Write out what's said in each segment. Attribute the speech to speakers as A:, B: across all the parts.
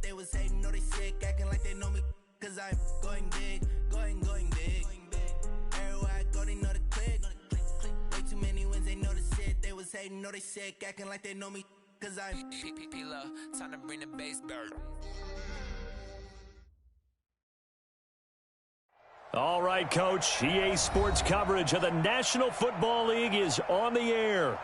A: they was hating, know they sick, acting like they know me, cause I'm going big, going big. Everywhere I go, they know the click. Way too many wins, they know the shit. They was hating, know they sick, acting like they know me, cause I'm P-P-P-Love, time to bring the bass bird.
B: All right, Coach, EA Sports coverage of the National Football League is on the air.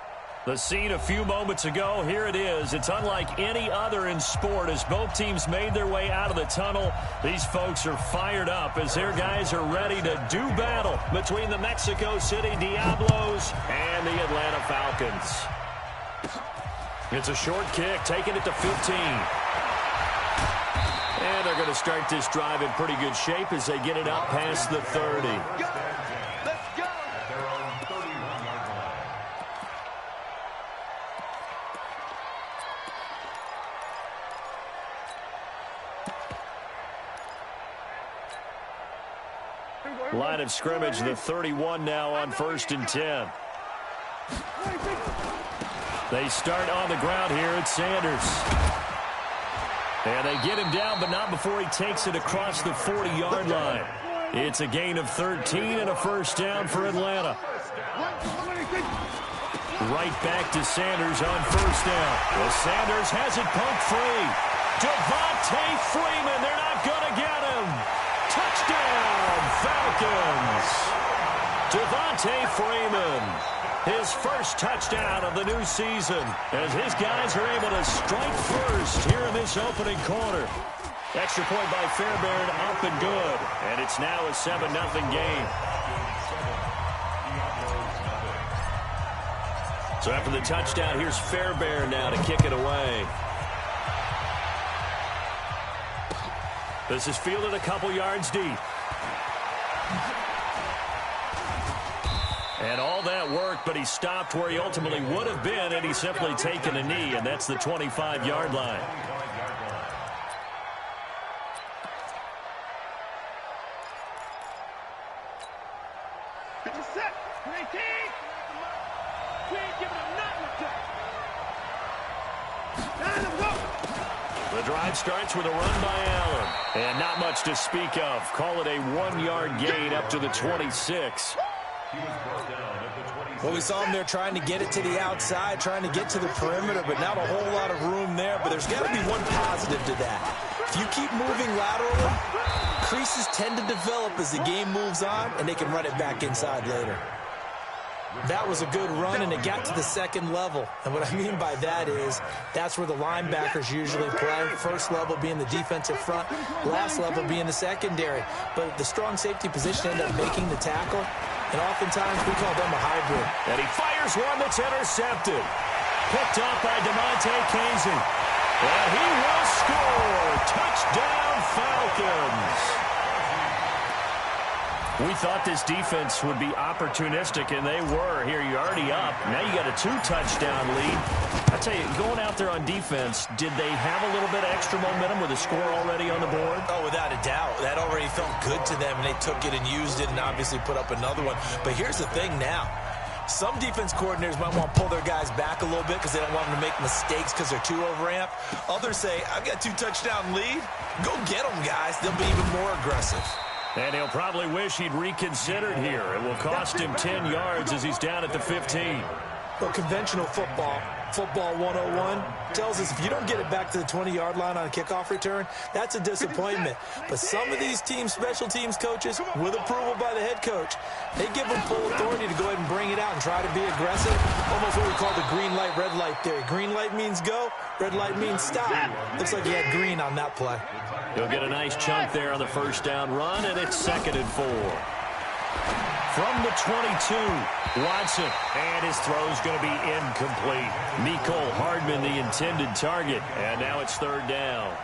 B: The scene a few moments ago, here it is. It's unlike any other in sport as both teams made their way out of the tunnel. These folks are fired up as their guys are ready to do battle between the Mexico City Diablos and the Atlanta Falcons. It's a short kick, taking it to 15. And they're going to start this drive in pretty good shape as they get it up past the 30. Line of scrimmage, the 31 now on 1st and 10. They start on the ground here at Sanders. And they get him down, but not before he takes it across the 40-yard line. It's a gain of 13 and a first down for Atlanta. Right back to Sanders on first down. Well, Sanders has it poked free. Devontae Freeman, they're not going to get him. Touchdown, Falcons. Devontae Freeman, his first touchdown of the new season as his guys are able to strike first here in this opening quarter. Extra point by Fairbairn, up and good. And it's now a 7-0 game. So after the touchdown, here's Fairbairn now to kick it away. This is fielded a couple yards deep. And all that work, but he stopped where he ultimately would have been, and he's simply taken a knee, and that's the 25-yard line. The drive starts with a run by Allen. And not much to speak of. Call it a 1-yard gain up to the 26.
C: Well, we saw him there trying to get it to the outside, trying to get to the perimeter, but not a whole lot of room there. But there's got to be one positive to that. If you keep moving laterally, creases tend to develop as the game moves on, and they can run it back inside later. That was a good run, and it got to the second level. And what I mean by that is that's where the linebackers usually play. First level being the defensive front, last level being the secondary. But the strong safety position ended up making the tackle, and oftentimes we call them a hybrid.
B: And he fires one that's intercepted. Picked up by DeMonte Casey. And he will score. Touchdown, Falcons. We thought this defense would be opportunistic, and they were. Here, you're already up. Now you got a 2-touchdown lead. I tell you, going out there on defense, did they have a little bit of extra momentum with a score already on the board?
C: Oh, without a doubt. That already felt good to them, and they took it and used it and obviously put up another one. But here's the thing now. Some defense coordinators might want to pull their guys back a little bit because they don't want them to make mistakes because they're too overamped. Others say, I've got 2-touchdown lead. Go get them, guys. They'll be even more aggressive.
B: And he'll probably wish he'd reconsidered here. It will cost him 10 yards as he's down at the 15.
C: Well, conventional football 101, tells us if you don't get it back to the 20-yard line on a kickoff return, that's a disappointment. But some of these teams, special teams coaches, with approval by the head coach, they give them full authority to go ahead and bring it out and try to be aggressive. Almost what we call the green light, red light theory. Green light means go, red light means stop. Looks like he had green on that play.
B: He'll get a nice chunk there on the first down run, and it's 2nd and 4. From the 22, Watson, and his throw's going to be incomplete. Mecole Hardman, the intended target, and now it's 3rd down.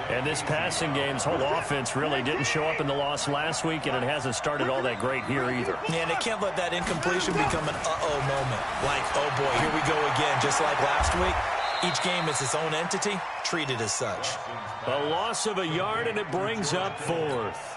B: And this passing game's whole offense really didn't show up in the loss last week, and it hasn't started all that great here either.
C: Yeah, and they can't let that incompletion become an uh-oh moment. Like, oh boy, here we go again, just like last week. Each game is its own entity, treated as such.
B: A loss of a yard, and it brings up 4th.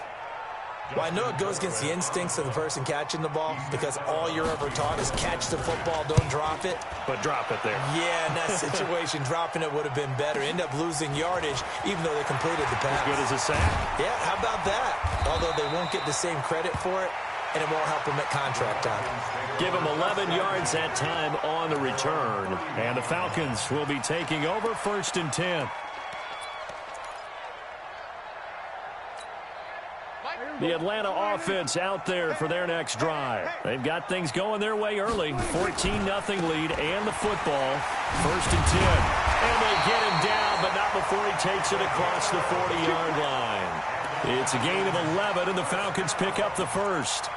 C: Well, I know it goes against the instincts of the person catching the ball because all you're ever taught is catch the football, don't drop it.
B: But drop it there.
C: Yeah, in that situation, dropping it would have been better. End up losing yardage, even though they completed the pass.
B: As good as a sack?
C: Yeah, how about that? Although they won't get the same credit for it, and it won't help them at contract time.
B: Give them 11 yards that time on the return. And the Falcons will be taking over 1st and 10. The Atlanta offense out there for their next drive. They've got things going their way early. 14-0 lead and the football. 1st and 10. And they get him down, but not before he takes it across the 40-yard line. It's a gain of 11, and the Falcons pick up the first.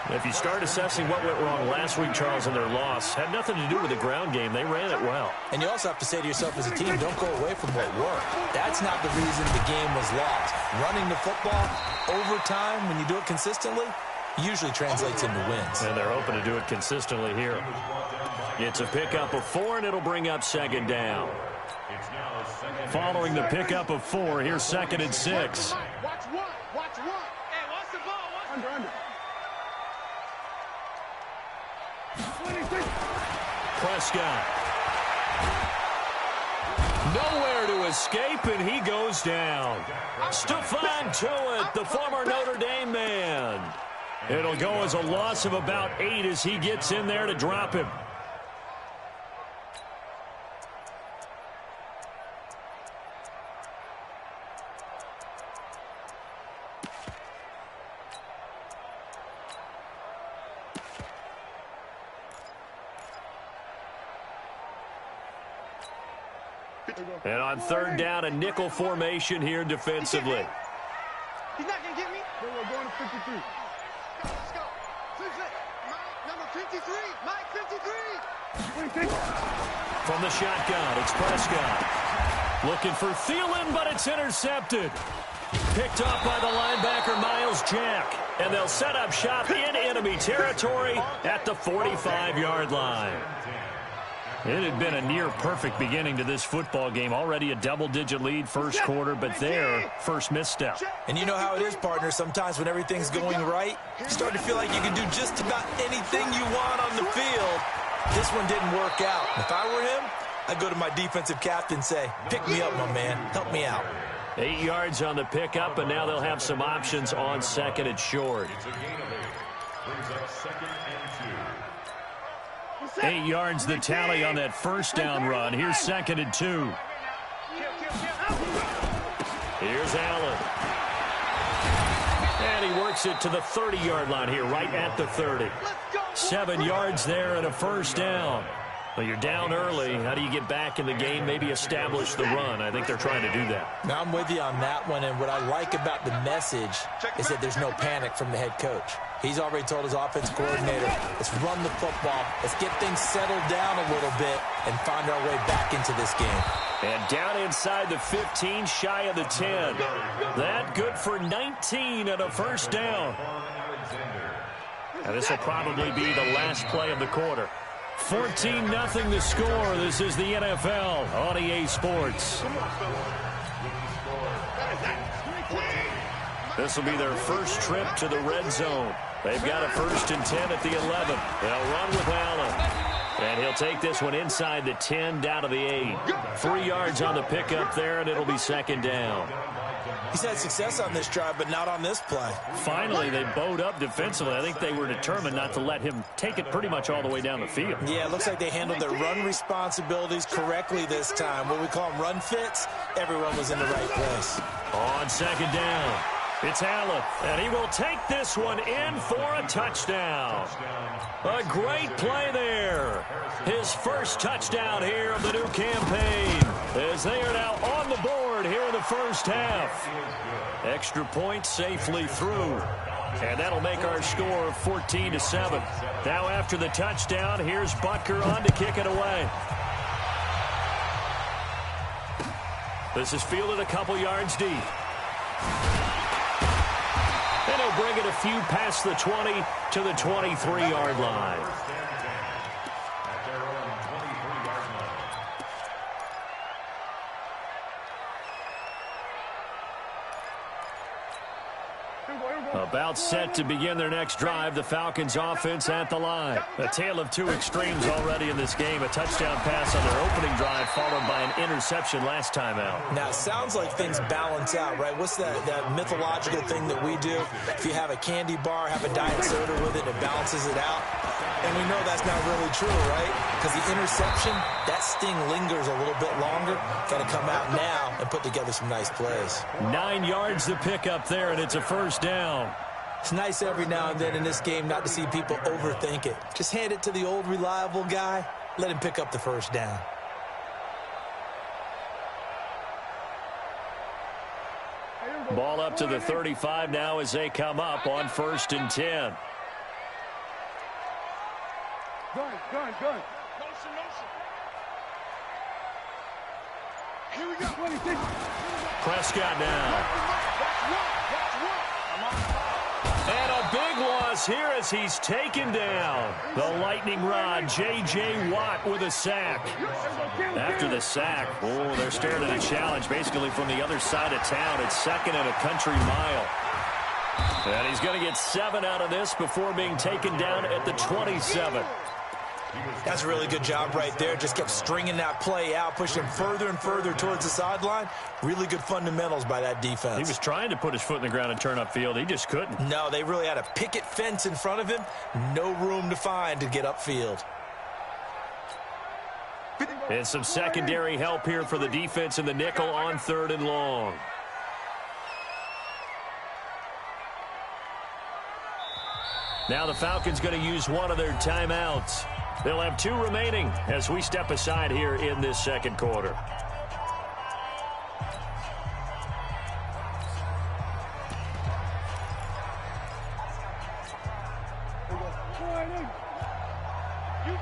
B: If you start assessing what went wrong last week, Charles, in their loss, had nothing to do with the ground game. They ran it well.
C: And you also have to say to yourself as a team, don't go away from what worked. That's not the reason the game was lost. Running the football over time, when you do it consistently, usually translates into wins.
B: And they're hoping to do it consistently here. It's a pickup of 4, and it'll bring up 2nd down. Following the pickup of 4, here's 2nd and 6.
D: Watch one. Hey, watch the ball. Under.
B: Prescott. Nowhere to escape, and he goes down. Stephon Tuitt, the former Notre Dame man. It'll go as a loss of about 8 as he gets in there to drop him. And on 3rd down, a nickel formation here defensively.
D: He's not going to get me. We're going to 53. Let's go. Number 53. Mike 53.
B: From the shotgun, it's Prescott. Looking for Thielen, but it's intercepted. Picked off by the linebacker, Miles Jack. And they'll set up shop in enemy territory at the 45-yard line. It had been a near-perfect beginning to this football game. Already a double-digit lead first quarter, but their first misstep.
C: And you know how it is, partner. Sometimes when everything's going right, you start to feel like you can do just about anything you want on the field. This one didn't work out. If I were him, I'd go to my defensive captain and say, pick me up, my man. Help me out.
B: 8 yards on the pickup, and now they'll have some options on 2nd and short. 8 yards the tally on that 1st down run. Here's 2nd and 2. Here's Allen. And he works it to the 30-yard line here, right at the 30. 7 yards there and a 1st down. Well, you're down early. How do you get back in the game, maybe establish the run? I think they're trying to do that.
C: Now, I'm with you on that one, and what I like about the message is that there's no panic from the head coach. He's already told his offense coordinator, let's run the football, let's get things settled down a little bit and find our way back into this game.
B: And down inside the 15, shy of the 10. That good for 19 and a 1st down. Now, this will probably be the last play of the quarter. 14-0 the score. This is the NFL on EA Sports. This will be their first trip to the red zone. They've got a 1st and 10 at the 11. They'll run with Allen. And he'll take this one inside the 10 down to the 8. 3 yards on the pickup there, and it'll be 2nd down.
C: He's had success on this drive, but not on this play.
B: Finally, they bowed up defensively. I think they were determined not to let him take it pretty much all the way down the field.
C: Yeah, it looks like they handled their run responsibilities correctly this time. What we call them run fits, everyone was in the right place.
B: On 2nd down, it's Allen, and he will take this one in for a touchdown. A great play there. His first touchdown here of the new campaign, as they are now on the board here in the first half. Extra point safely through. And that'll make our score 14-7. Now after the touchdown, here's Butker on to kick it away. This is fielded a couple yards deep. And he'll bring it a few past the 20 to the 23-yard line. About set to begin their next drive, the Falcons offense at the line. A tale of two extremes already in this game. A touchdown pass on their opening drive followed by an interception last time out.
C: Now, it sounds like things balance out, right? What's that mythological thing that we do? If you have a candy bar, have a diet soda with it, it balances it out. And we know that's not really true, right? Because the interception, that sting lingers a little bit longer. Got to come out now and put together some nice plays.
B: 9 yards to pick up there, and it's a first down.
C: It's nice every now and then in this game not to see people overthink it. Just hand it to the old reliable guy. Let him pick up the first down.
B: Ball up to the 35 now as they come up on 1st and 10.
D: Gun. Motion. Here we go. 26.
B: Prescott now. And a big loss here as he's taken down. The lightning rod, J.J. Watt with a sack. After the sack, they're staring at a challenge basically from the other side of town. It's 2nd and a country mile. And he's going to get 7 out of this before being taken down at the 27.
C: That's a really good job right there. Just kept stringing that play out, pushing further and further towards the sideline. Really good fundamentals by that defense.
B: He was trying to put his foot in the ground and turn upfield. He just couldn't.
C: No, they really had a picket fence in front of him. No room to find to get upfield.
B: And some secondary help here for the defense in the nickel on 3rd and long. Now the Falcons going to use one of their timeouts. They'll have 2 remaining as we step aside here in this second quarter.
D: You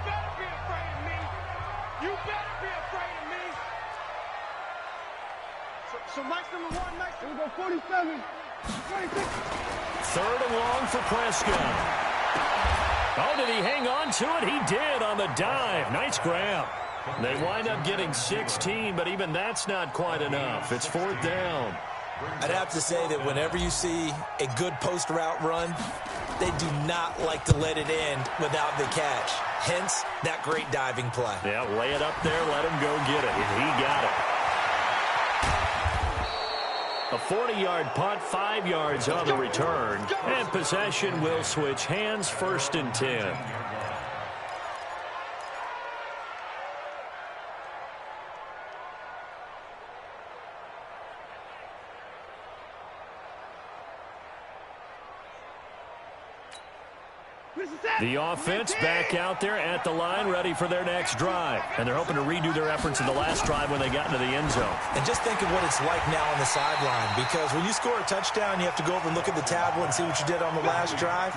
D: better be afraid of me. You better be afraid of me. So Mike's number 1, Mike. Here we go, 47. 26.
B: 3rd and long for Prescott. Oh, did he hang on to it? He did on the dive. Nice grab. They wind up getting 16, but even that's not quite enough. It's 4th down.
C: I'd have to say that whenever you see a good post route run, they do not like to let it end without the catch. Hence, that great diving play.
B: Yeah, lay it up there, let him go get it, and he got it. A 40-yard punt, 5 yards on the return, and possession will switch hands, 1st and 10. The offense back out there at the line, ready for their next drive. And they're hoping to redo their efforts in the last drive when they got into the end zone.
C: And just think of what it's like now on the sideline, because when you score a touchdown, you have to go over and look at the tablet and see what you did on the last drive.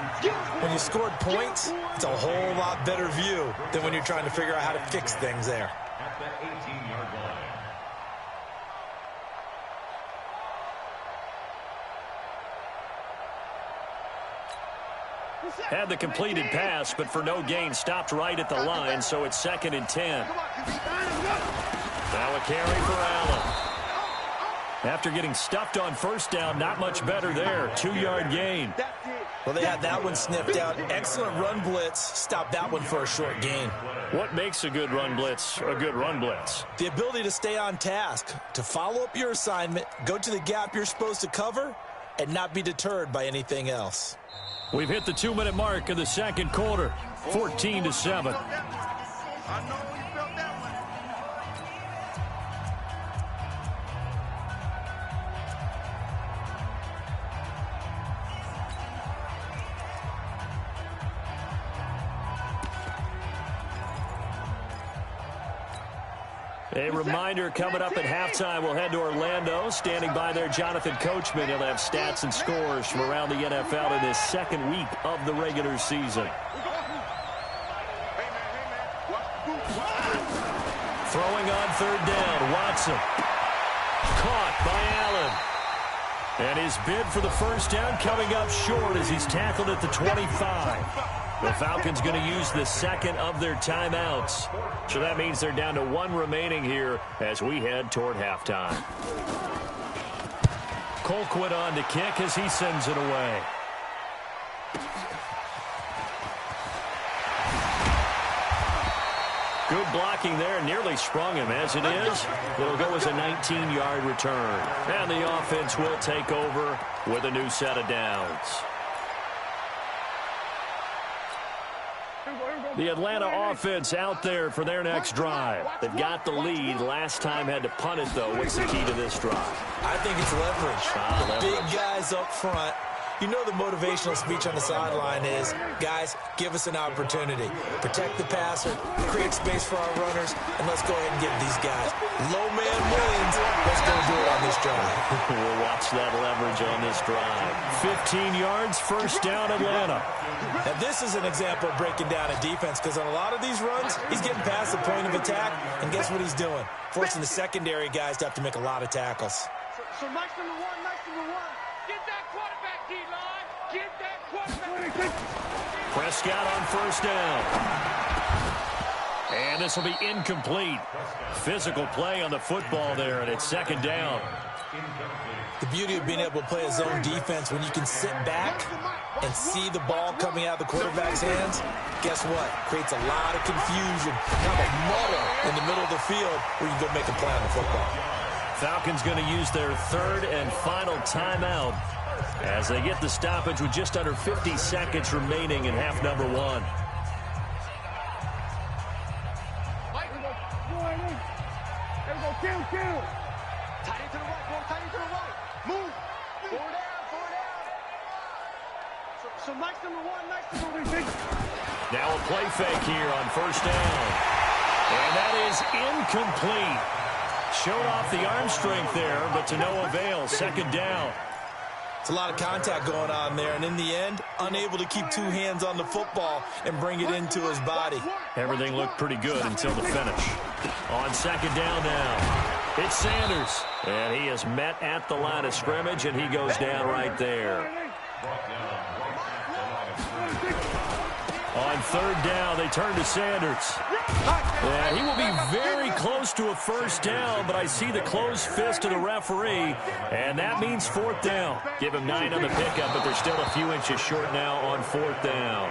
C: When you scored points, it's a whole lot better view than when you're trying to figure out how to fix things there.
E: At the 18-yard line.
B: Had the completed pass, but for no gain, stopped right at the line, so it's 2nd and 10. Now a carry for Allen. After getting stuffed on 1st down, not much better there. 2-yard gain.
C: Well, they had that one sniffed out. Excellent run blitz. Stopped that one for a short gain.
B: What makes a good run blitz a good run blitz?
C: The ability to stay on task, to follow up your assignment, go to the gap you're supposed to cover, and not be deterred by anything else.
B: We've hit the 2-minute mark of the second quarter, 14-7. A reminder coming up at halftime, we'll head to Orlando. Standing by there, Jonathan Coachman. He'll have stats and scores from around the NFL in this second week of the regular season. Throwing on 3rd down, Watson. Caught by Allen. And his bid for the 1st down coming up short as he's tackled at the 25. The Falcons going to use the 2nd of their timeouts. So that means they're down to 1 remaining here as we head toward halftime. Colquitt on to kick as he sends it away. Good blocking there, nearly sprung him. As it is, it'll go as a 19-yard return. And the offense will take over with a new set of downs. The Atlanta offense out there for their next drive. They've got the lead. Last time had to punt it, though. What's the key to this drive?
C: I think it's leverage. Big guys up front. You know the motivational speech on the sideline is, guys, give us an opportunity. Protect the passer, create space for our runners, and let's go ahead and get these guys. Low man wins. Let's go do it on this drive.
B: We'll watch that leverage on this drive. 15 yards, first down, Atlanta.
C: Now, this is an example of breaking down a defense, because on a lot of these runs, he's getting past the point of attack, and guess what he's doing? Forcing the secondary guys to have to make a lot of tackles.
D: So Mike's number one, Mike's number one. Get that quarterback, D-line. Get that quarterback.
B: Prescott on first down. And this will be incomplete. Physical play on the football there, and it's second down.
C: The beauty of being able to play a zone defense when you can sit back and see the ball coming out of the quarterback's hands, guess what? Creates a lot of confusion, kind of a muddle in the middle of the field where you can go make a play on the football.
B: Falcons going to use their third and final timeout as they get the stoppage with just under 50 seconds remaining in half number one.
D: Kill. Tight into the right, ball, tight into the right. Move. Four down. So Mike's number one, Mike's number one.
B: Now a play fake here on first down. And that is incomplete. Showed off the arm strength there, but to no avail. Second down.
C: It's a lot of contact going on there, and in the end, unable to keep two hands on the football and bring it into his body.
B: Everything looked pretty good until the finish. On second down now, it's Sanders. And he is met at the line of scrimmage, and he goes down right there. On third down, they turn to Sanders. And he will be very close to a first down, but I see the closed fist of the referee, and that means fourth down. Give him 9 on the pickup, but they're still a few inches short now on fourth down.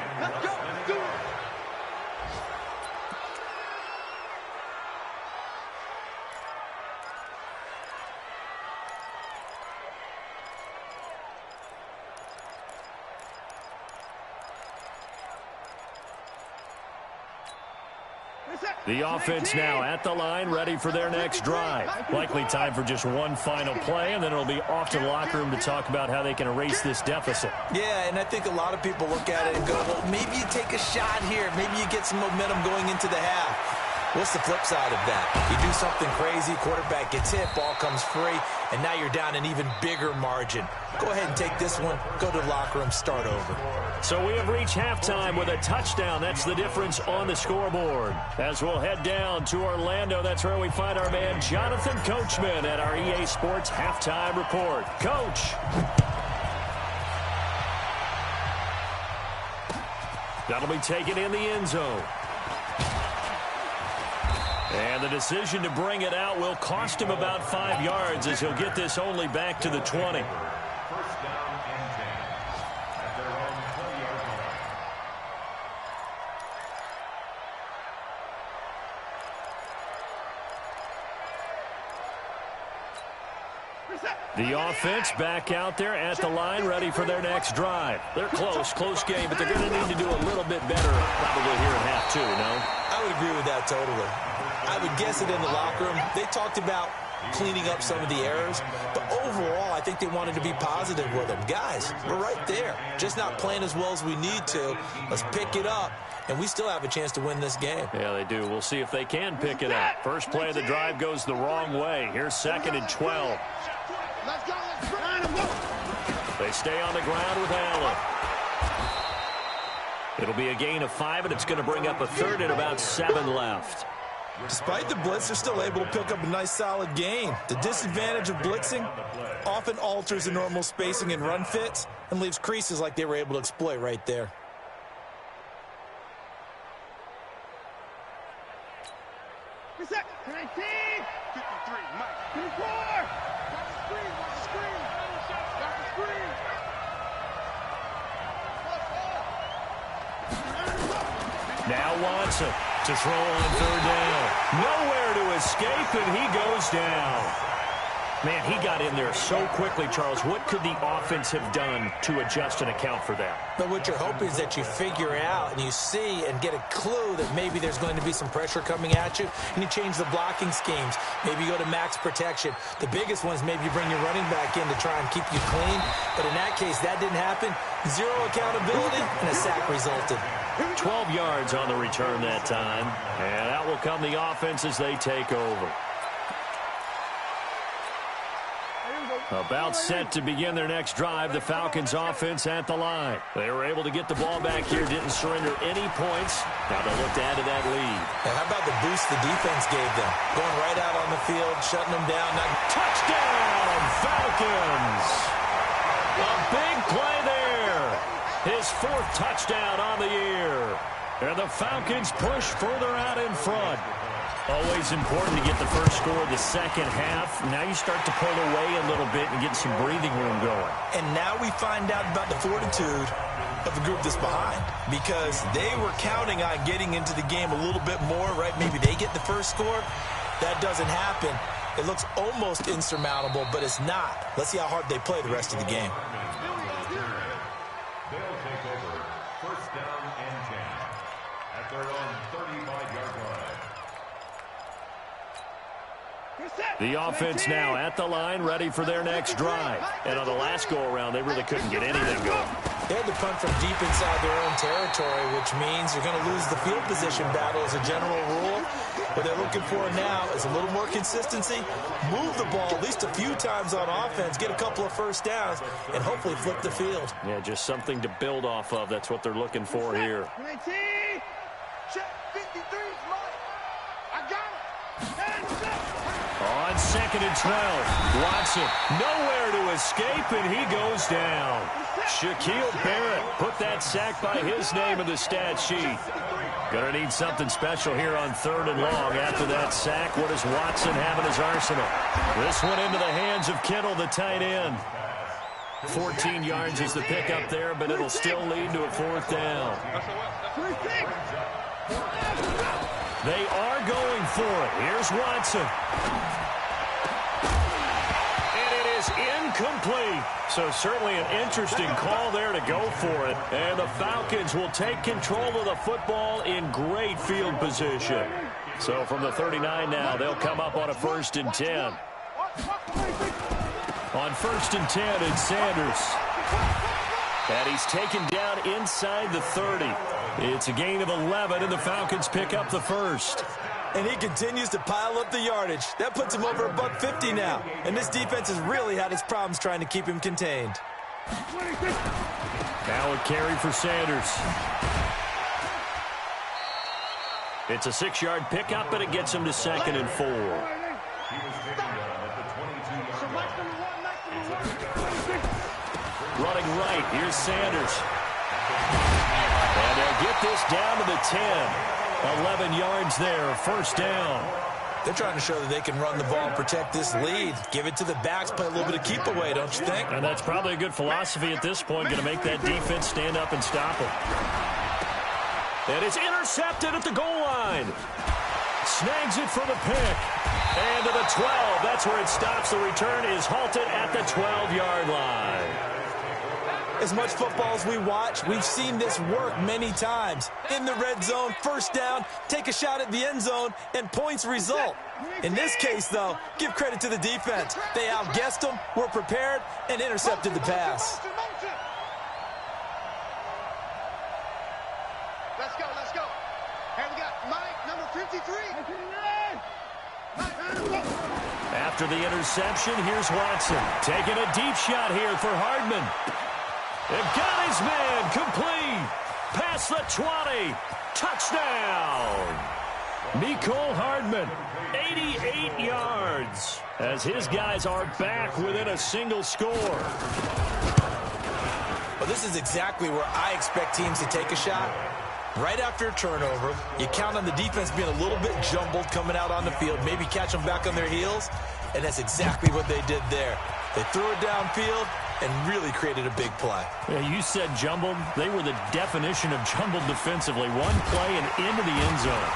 B: The offense now at the line, ready for their next drive. Likely time for just one final play, and then it'll be off to the locker room to talk about how they can erase this deficit.
C: Yeah, and I think a lot of people look at it and go, well, maybe you take a shot here. Maybe you get some momentum going into the half. What's the flip side of that? You do something crazy, quarterback gets hit, ball comes free, and now you're down an even bigger margin. Go ahead and take this one, go to the locker room, start over.
B: So we have reached halftime with a touchdown. That's the difference on the scoreboard. As we'll head down to Orlando, that's where we find our man Jonathan Coachman at our EA Sports Halftime Report. Coach. That'll be taken in the end zone. And the decision to bring it out will cost him about 5 yards as he'll get this only back to the 20.
E: First down and 10 at their own 20-yard line.
B: The offense back out there at the line, ready for their next drive. They're close game, but they're going to need to do a little bit better probably here in half two, no?
C: I would agree with that totally. I would guess it in the locker room. They talked about cleaning up some of the errors, but overall, I think they wanted to be positive with them. Guys, we're right there. Just not playing as well as we need to. Let's pick it up, and we still have a chance to win this game.
B: Yeah, they do. We'll see if they can pick it up. First play of the drive goes the wrong way. Here's 2nd and 12.
D: Let's go.
B: They stay on the ground with Allen. It'll be a gain of 5, and it's going to bring up a third and about 7 left.
C: Despite the blitz, they're still able to pick up a nice, solid gain. The disadvantage of blitzing often alters the normal spacing and run fits and leaves creases like they were able to exploit right there.
D: Reset. 19. 53. Mike. 54. Watch the screen.
B: Now Watson to throw on third down. Nowhere to escape, and he goes down. Man, he got in there so quickly, Charles. What could the offense have done to adjust and account for that?
C: But what you're hoping is that you figure out and you see and get a clue that maybe there's going to be some pressure coming at you, and you change the blocking schemes. Maybe you go to max protection. The biggest one is maybe you bring your running back in to try and keep you clean. But in that case, that didn't happen. Zero accountability, and a sack resulted.
B: 12 yards on the return that time. And out will come the offense as they take over. About set to begin their next drive, the Falcons offense at the line. They were able to get the ball back here, didn't surrender any points. Now they'll look to add to that lead.
C: And how about the boost the defense gave them? Going right out on the field, shutting them down.
B: Touchdown, Falcons! A big play there. His fourth touchdown on the year. And the Falcons push further out in front. Always important to get the first score of the second half. Now you start to pull away a little bit and get some breathing room going.
C: And now we find out about the fortitude of the group that's behind, because they were counting on getting into the game a little bit more, right? Maybe they get the first score. That doesn't happen. It looks almost insurmountable, but it's not. Let's see how hard they play the rest of the game.
E: They'll take over first down and 10 at their own 35-yard line.
B: The offense now at the line, ready for their next drive. And on the last go-around, they really couldn't get anything going.
C: They had to punt from deep inside their own territory, which means you're going to lose the field position battle as a general rule. What they're looking for now is a little more consistency, move the ball at least a few times on offense, get a couple of first downs, and hopefully flip the field.
B: Yeah, just something to build off of. That's what they're looking for here.
D: 19, check 53, I got it.
B: On second and 12, Watson nowhere to escape, and he goes down. Shaquille Barrett put that sack by his name in the stat sheet. Gonna need something special here on third and long. After that sack, what does Watson have in his arsenal? This one into the hands of Kittle, the tight end. 14 yards is the pickup there, but it'll still lead to a fourth down. They are going for it. Here's Watson. And it is incomplete. So certainly an interesting call there to go for it. And the Falcons will take control of the football in great field position. So from the 39 now, they'll come up on a 1st and 10. On 1st and 10, it's Sanders. And he's taken down inside the 30. It's a gain of 11, and the Falcons pick up the first.
C: And he continues to pile up the yardage. That puts him over $150 now. And this defense has really had its problems trying to keep him contained.
B: Now a carry for Sanders. It's a 6-yard pickup, and it gets him to 2nd and 4.
E: He was taken down at the 22-yard line.
B: Running right, here's Sanders. And they'll get this down to the 10. 11 yards there, 1st down.
C: They're trying to show that they can run the ball and protect this lead. Give it to the backs, play a little bit of keep away, don't you think?
B: And that's probably a good philosophy at this point, going to make that defense stand up and stop them. And it's intercepted at the goal line. Snags it for the pick. And to the 12, that's where it stops. The return is halted at the 12-yard line.
C: As much football as we watch, we've seen this work many times. In the red zone, 1st down, take a shot at the end zone, and points result. In this case, though, give credit to the defense. They outguessed them, were prepared, and intercepted the pass.
D: Let's go, let's go. Here we got Mike, number 53.
B: After the interception, here's Watson. Taking a deep shot here for Hardman. They've got his man complete. Past the 20. Touchdown. Mecole Hardman, 88 yards. As his guys are back within a single score.
C: Well, this is exactly where I expect teams to take a shot. Right after a turnover, you count on the defense being a little bit jumbled coming out on the field, maybe catch them back on their heels, and that's exactly what they did there. They threw it downfield, and really created a big play.
B: Yeah, you said jumbled. They were the definition of jumbled defensively. One play and into the end zone.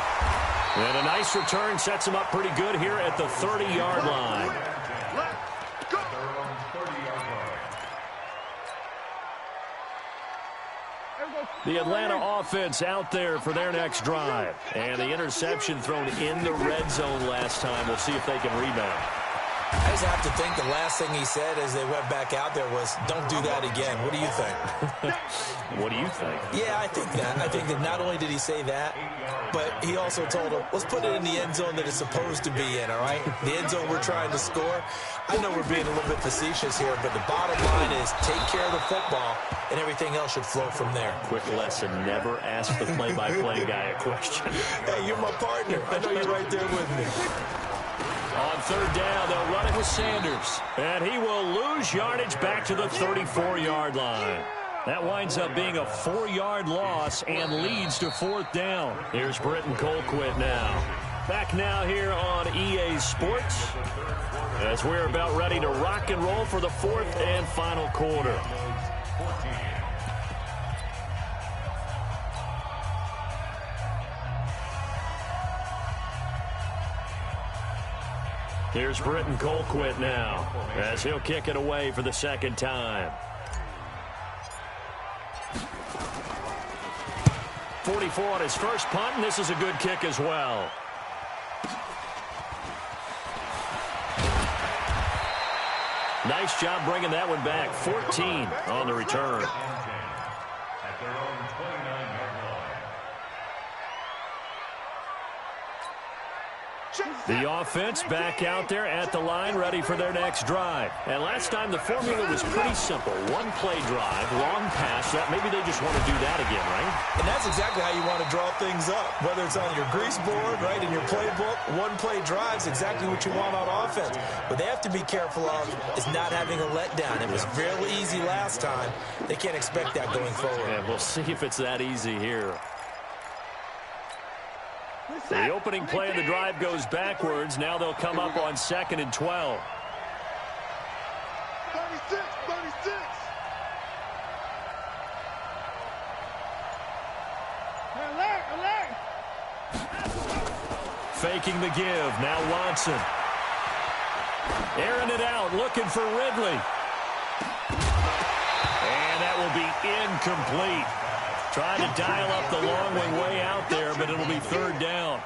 B: And a nice return sets them up pretty good here at the 30-yard line. The Atlanta offense out there for their next drive. And the interception thrown in the red zone last time. We'll see if they can rebound.
C: I just have to think the last thing he said as they went back out there was, don't do that again. What do you think?
B: What do you think?
C: Yeah, I think that. I think that not only did he say that, but he also told him, let's put it in the end zone that it's supposed to be in, all right? The end zone we're trying to score. I know we're being a little bit facetious here, but the bottom line is take care of the football, and everything else should flow from there.
B: Quick lesson, never ask the play-by-play guy a question.
C: Hey, you're my partner. I know you're right there with me.
B: On third down, they'll run it with Sanders. And he will lose yardage back to the 34-yard line. That winds up being a 4-yard loss and leads to fourth down. Here's Britton Colquitt now. Back now here on EA Sports as we're about ready to rock and roll for the fourth and final quarter. Here's Britton Colquitt now as he'll kick it away for the second time. 44 on his first punt, and this is a good kick as well. Nice job bringing that one back. 14 on the return.
E: At their own 29-yard line.
B: The offense back out there at the line, ready for their next drive. And last time the formula was pretty simple. One play drive, long pass. Maybe they just want to do that again, right?
C: And that's exactly how you want to draw things up. Whether it's on your grease board, right, in your playbook, one play drive is exactly what you want on offense. What they have to be careful of is not having a letdown. It was really easy last time. They can't expect that going forward.
B: And we'll see if it's that easy here. The opening play of the drive goes backwards. Now they'll come up on 2nd and 12.
D: 36. Alert.
B: Faking the give. Now Watson. Airing it out. Looking for Ridley. And that will be incomplete. Trying to dial up the long way out there, but it'll be third down.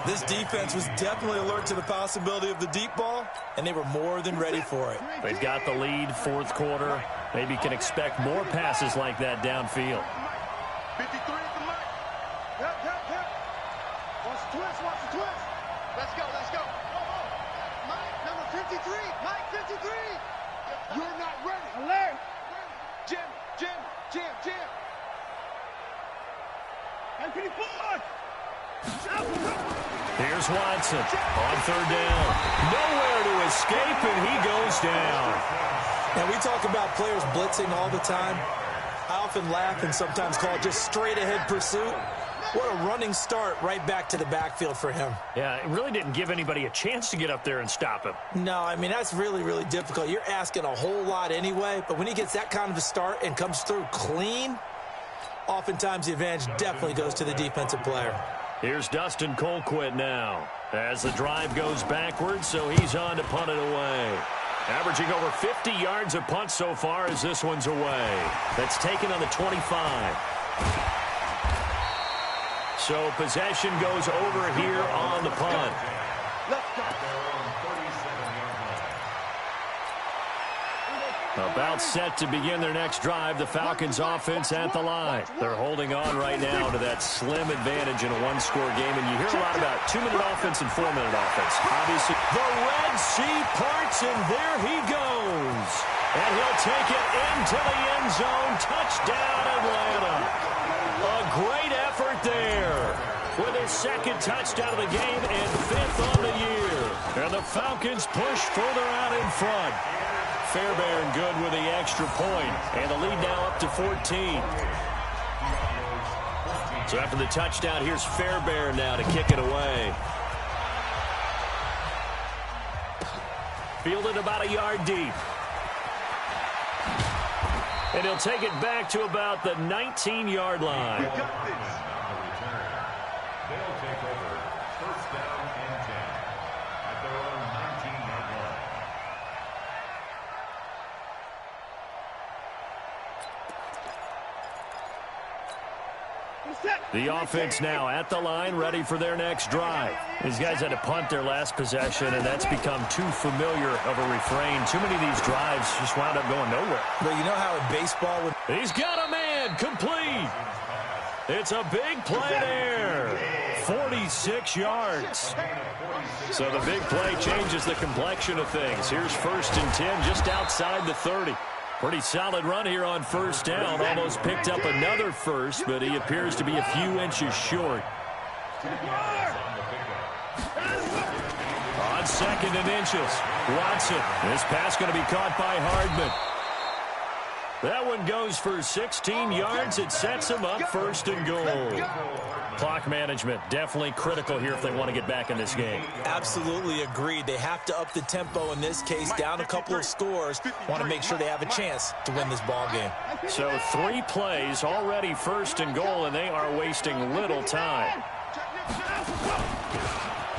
C: This defense was definitely alert to the possibility of the deep ball, and they were more than ready for it.
B: They've got the lead, fourth quarter. Maybe can expect more passes like that downfield.
D: 53 at the mic. Yep. Watch the twist. Let's go. Mike, number 53. Mike, 53. You're not ready. Alert. Jim.
B: Here's Watson on third down. Nowhere to escape, and he goes down.
C: Now, we talk about players blitzing all the time. I often laugh and sometimes call it just straight-ahead pursuit. What a running start right back to the backfield for him.
B: Yeah, it really didn't give anybody a chance to get up there and stop him.
C: No, I mean, that's really, really difficult. You're asking a whole lot anyway, but when he gets that kind of a start and comes through clean, oftentimes the advantage definitely goes to the defensive player.
B: Here's Dustin Colquitt now as the drive goes backwards, so he's on to punt it away. Averaging over 50 yards a punt so far as this one's away. That's taken on the 25. So possession goes over here on the punt. About set to begin their next drive. The Falcons offense at the line. They're holding on right now to that slim advantage in a one-score game. And you hear a lot about 2-minute offense and 4-minute offense. Obviously, the Red Sea parts, and there he goes. And he'll take it into the end zone. Touchdown, Atlanta. A great effort there with his second touchdown of the game and 5th on the year. And the Falcons push further out in front. Fairbairn good with the extra point, and the lead now up to 14. So after the touchdown, here's Fairbairn now to kick it away. Fielded about a yard deep. And he'll take it back to about the 19-yard line.
E: They'll take over first down and 10 at their own 19-yard line.
B: The offense now at the line, ready for their next drive. These guys had to punt their last possession, and that's become too familiar of a refrain. Too many of these drives just wound up going nowhere.
C: But you know how in baseball...
B: He's got a man, complete. It's a big play there. 46 yards. So the big play changes the complexion of things. Here's 1st and 10 just outside the 30. Pretty solid run here on first down. Almost picked up another first, but he appears to be a few inches short. On 2nd and inches, Watson. This pass going to be caught by Hardman. That one goes for 16 yards. It sets him up 1st and goal. Clock management definitely critical here if they want to get back in this game.
C: Absolutely agreed. They have to up the tempo in this case, down a couple of scores. Want to make sure they have a chance to win this ball game.
B: So 3 plays, already 1st and goal, and they are wasting little time.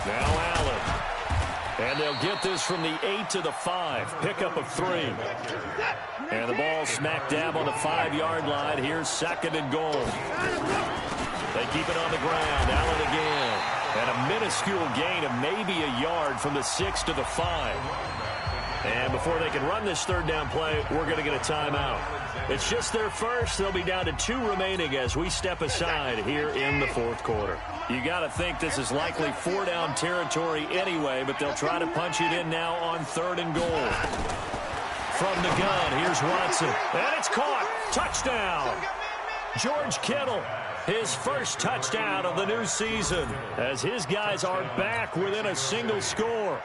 B: Now Allen. And they'll get this from the 8 to the 5. Pickup of 3. And the ball smack dab on the 5-yard line. Here's 2nd and goal. They keep it on the ground. Allen again. And a minuscule gain of maybe a yard from the 6 to the 5. And before they can run this 3rd down play, we're going to get a timeout. It's just their first. They'll be down to 2 remaining as we step aside here in the 4th quarter. You got to think this is likely 4-down territory anyway, but they'll try to punch it in now on 3rd and goal. From the gun, here's Watson. And it's caught. Touchdown. George Kittle, his first touchdown of the new season, as his guys are back within a single score.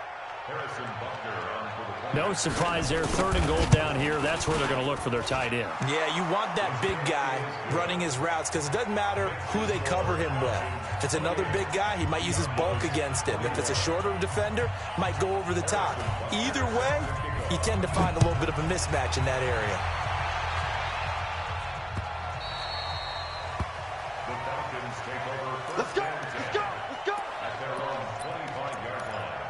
B: No surprise there, 3rd and goal down here. That's where they're going to look for their tight end.
C: Yeah, you want that big guy running his routes because it doesn't matter who they cover him with. If it's another big guy, he might use his bulk against him. If it's a shorter defender, might go over the top. Either way, you tend to find a little bit of a mismatch in that area.
D: Let's go! Let's go! Let's go!
E: At their own 25-yard line.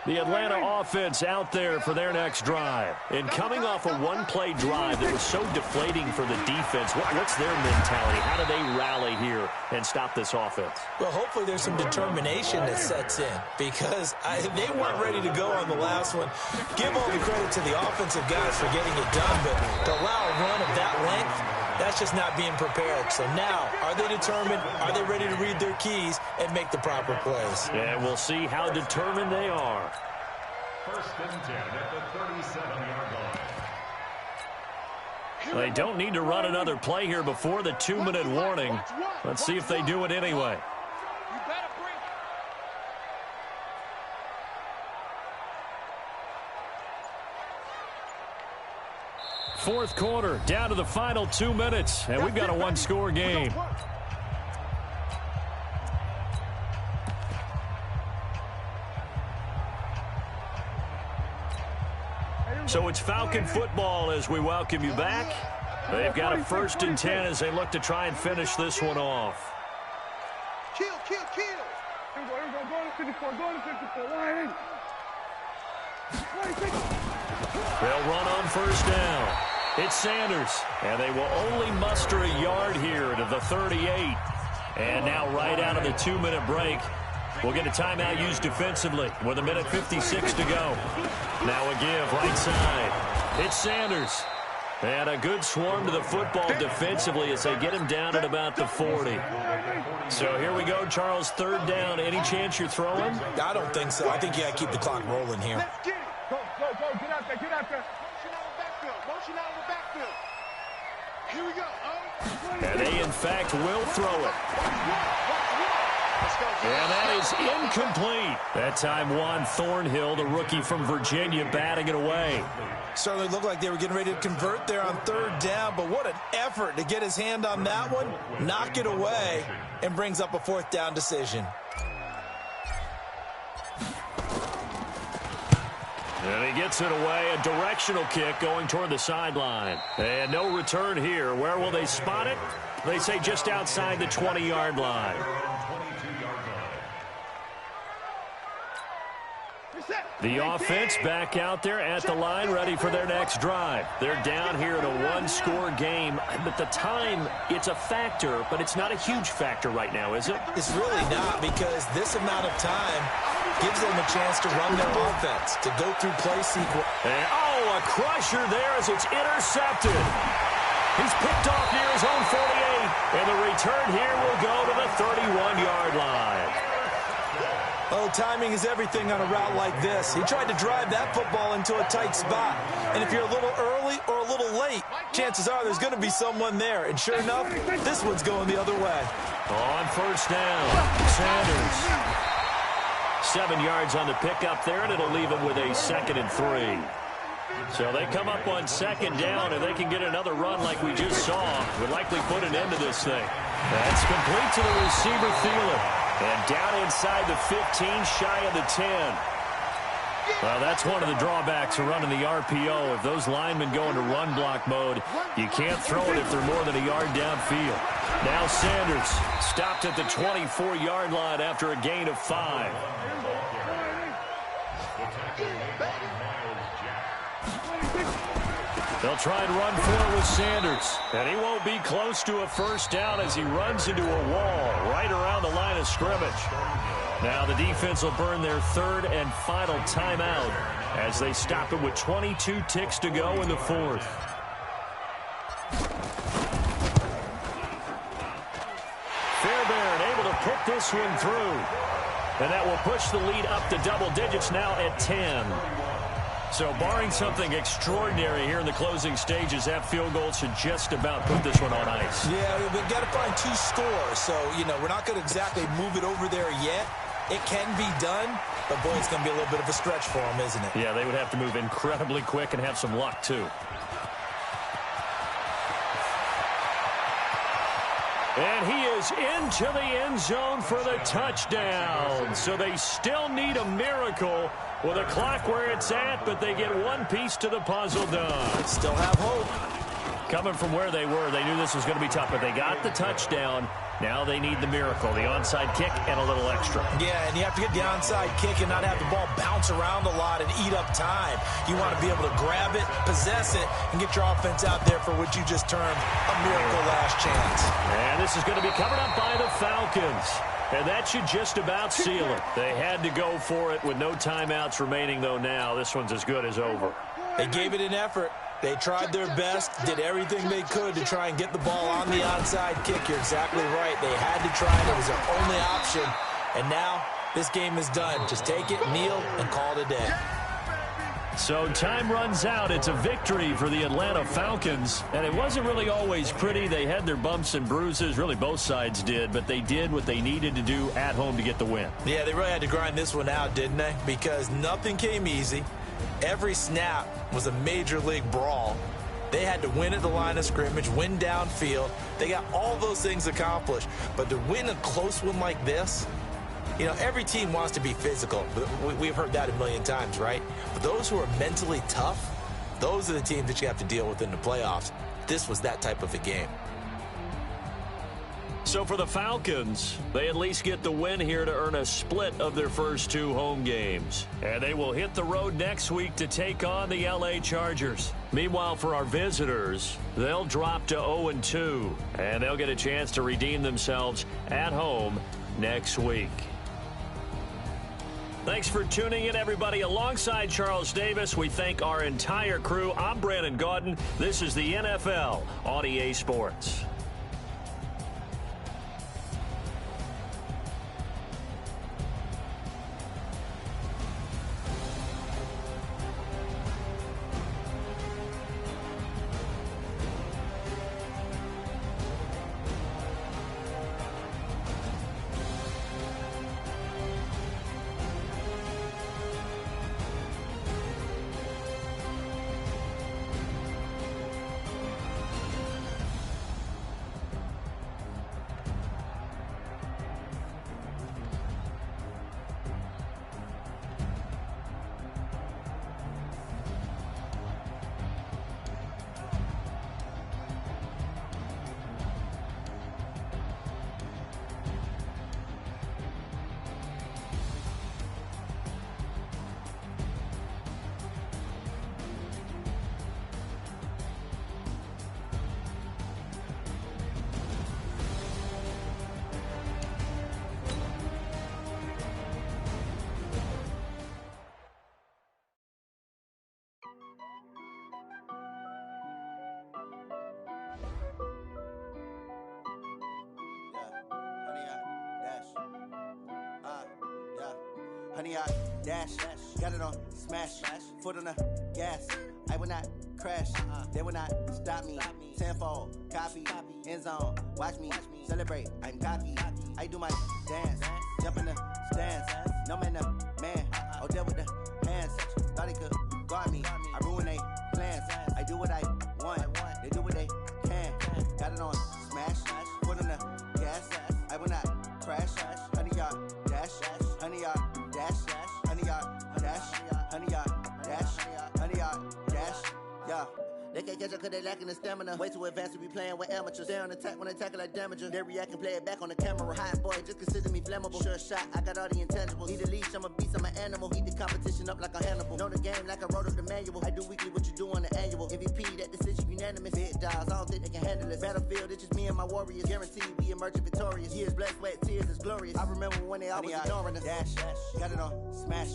B: The Atlanta offense out there for their next drive. And coming off a one-play drive that was so deflating for the defense, what's their mentality? How do they rally here and stop this offense?
C: Well, hopefully there's some determination that sets in because they weren't ready to go on the last one. Give all the credit to the offensive guys for getting it done, but to allow a run of that length, that's just not being prepared. So now, are they determined? Are they ready to read their keys and make the proper plays?
B: And we'll see how determined they are.
E: 1st and 10 at the 37-yard line.
B: They don't need to run another play here before the 2-minute warning. Let's see if they do it anyway.
D: You better bring it.
B: 4th quarter, down to the final 2 minutes, and we've got a 1-score game. So it's Falcon football as we welcome you back. They've got a 1st and 10 as they look to try and finish this one off.
D: Kill, kill, kill. Here we go, go to 54, go to 54. Line in.
B: They'll run on 1st down. It's Sanders, and they will only muster a yard here to the 38. And now right out of the 2-minute break, we'll get a timeout used defensively with 1:56 to go. Now a give right side. It's Sanders. And a good swarm to the football defensively as they get him down at about the 40. So here we go, Charles, 3rd down. Any chance you're throwing?
C: I don't think so. I think you got to keep the clock rolling here.
D: Let's get it. Go, go, go. Get out there, get out there. Motion out of the backfield. Here we go.
B: And they, in fact, will throw it. And that is incomplete. That time Juan Thornhill, the rookie from Virginia, batting it away.
C: Certainly looked like they were getting ready to convert there on third down, but what an effort to get his hand on that one, knock it away, and brings up a fourth down decision.
B: And he gets it away, a directional kick going toward the sideline. And no return here. Where will they spot it? They say just outside the 20-yard line. The offense back out there at the line, ready for their next drive. They're down here in a one-score game. But the time, it's a factor, but it's not a huge factor right now, is it?
C: It's really not, because this amount of time gives them a chance to run their offense, to go through play sequence.
B: And, a crusher there as it's intercepted. He's picked off near his own 48, and the return here will go to the 31-yard line.
C: Oh, timing is everything on a route like this. He tried to drive that football into a tight spot. And if you're a little early or a little late, chances are there's going to be someone there. And sure enough, this one's going the other way.
B: On first down, Sanders. 7 yards on the pickup there, and it'll leave him with a 2nd and 3. So they come up on 2nd down, and they can get another run like we just saw. Would likely put an end to this thing. That's complete to the receiver, Thielen. And down inside the 15, shy of the 10. Well, that's one of the drawbacks of running the RPO. If those linemen go into run block mode, you can't throw it if they're more than a yard downfield. Now Sanders stopped at the 24-yard line after a gain of 5. They'll try and run for it with Sanders. And he won't be close to a first down as he runs into a wall right around the line of scrimmage. Now the defense will burn their 3rd and final timeout as they stop it with 22 ticks to go in the 4th. Fairbairn able to put this one through. And that will push the lead up to double digits now at 10. So barring something extraordinary here in the closing stages, that field goal should just about put this one on ice.
C: Yeah, we've got to find 2 scores. So, we're not going to exactly move it over there yet. It can be done, but boy, it's going to be a little bit of a stretch for them, isn't it?
B: Yeah, they would have to move incredibly quick and have some luck, too. And he is into the end zone for the touchdown. So they still need a miracle with a clock where it's at, but they get one piece to the puzzle done.
C: Still have hope.
B: Coming from where they were, they knew this was going to be tough, but they got the touchdown. Now they need the miracle, the onside kick and a little extra.
C: Yeah, and you have to get the onside kick and not have the ball bounce around a lot and eat up time. You want to be able to grab it, possess it, and get your offense out there for what you just termed a miracle last chance.
B: And this is going to be covered up by the Falcons. And that should just about seal it. They had to go for it with no timeouts remaining, though now. This one's as good as over.
C: They gave it an effort. They tried their best, did everything they could to try and get the ball on the onside kick. You're exactly right. They had to try it. It was their only option. And now this game is done. Just take it, kneel, and call it a day.
B: So time runs out. It's a victory for the Atlanta Falcons. And it wasn't really always pretty. They had their bumps and bruises. Really, both sides did. But they did what they needed to do at home to get the win.
C: Yeah, they really had to grind this one out, didn't they? Because nothing came easy. Every snap was a major league brawl. They had to win at the line of scrimmage, win downfield. They got all those things accomplished. But to win a close one like this, every team wants to be physical. We've heard that a million times, right? But those who are mentally tough, those are the teams that you have to deal with in the playoffs. This was that type of a game.
B: So for the Falcons, they at least get the win here to earn a split of their first 2 home games. And they will hit the road next week to take on the LA Chargers. Meanwhile, for our visitors, they'll drop to 0-2. And they'll get a chance to redeem themselves at home next week. Thanks for tuning in, everybody. Alongside Charles Davis, we thank our entire crew. I'm Brandon Gaudin. This is the NFL on EA Sports.
A: 100-yard dash. Got it on smash. Foot on the gas. I will not crash. They will not stop me. Tenfold copy. End zone. Watch me celebrate. I'm cocky. I do my dance. Jump in the stands. No man, the man. Oh, deal with the hands. Thought he could guard me. I ruin they plans. I do what I want. They do what they can. Got it on smash. Foot on the gas. I will not crash. 100-yard dash. 100-yard dash. 100-yard dash. 100-yard dash. 100-yard dash. Yeah. They can't catch up cause they lacking the stamina. Way too advanced to be playing with amateurs. Stay on attack when they tackle like damager. They react and play it back on the camera. Hot boy, just consider me flammable. Sure shot, I got all the intangibles. Need a leash, I'm a beast, I'm an animal. Heat the competition up like a Hannibal. Know the game like I wrote up the manual. I do weekly what you do on the annual. MVP, that decision unanimous. Big dogs, I don't think they can handle it. Battlefield, it's just me and my warriors. Guaranteed we emerging victorious. Years, blood, sweat, tears, it's glorious. I remember when they always ignoring us. Dash, got it on smash.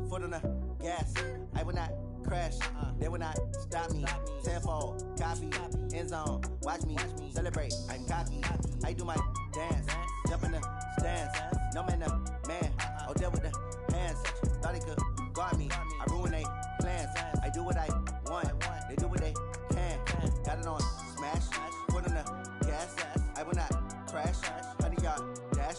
A: Foot on the gas. I will not crash. They will not stop me. Tenfold copy. End zone. Watch me celebrate. I'm cocky. I do my dance. Jump in the stands. No man, the man. Oh, deal with the hands. Thought he could guard me. I ruin they plans. I do what I want. They do what they can. Got it on smash. Foot on the gas. I will not crash. 100-yard dash.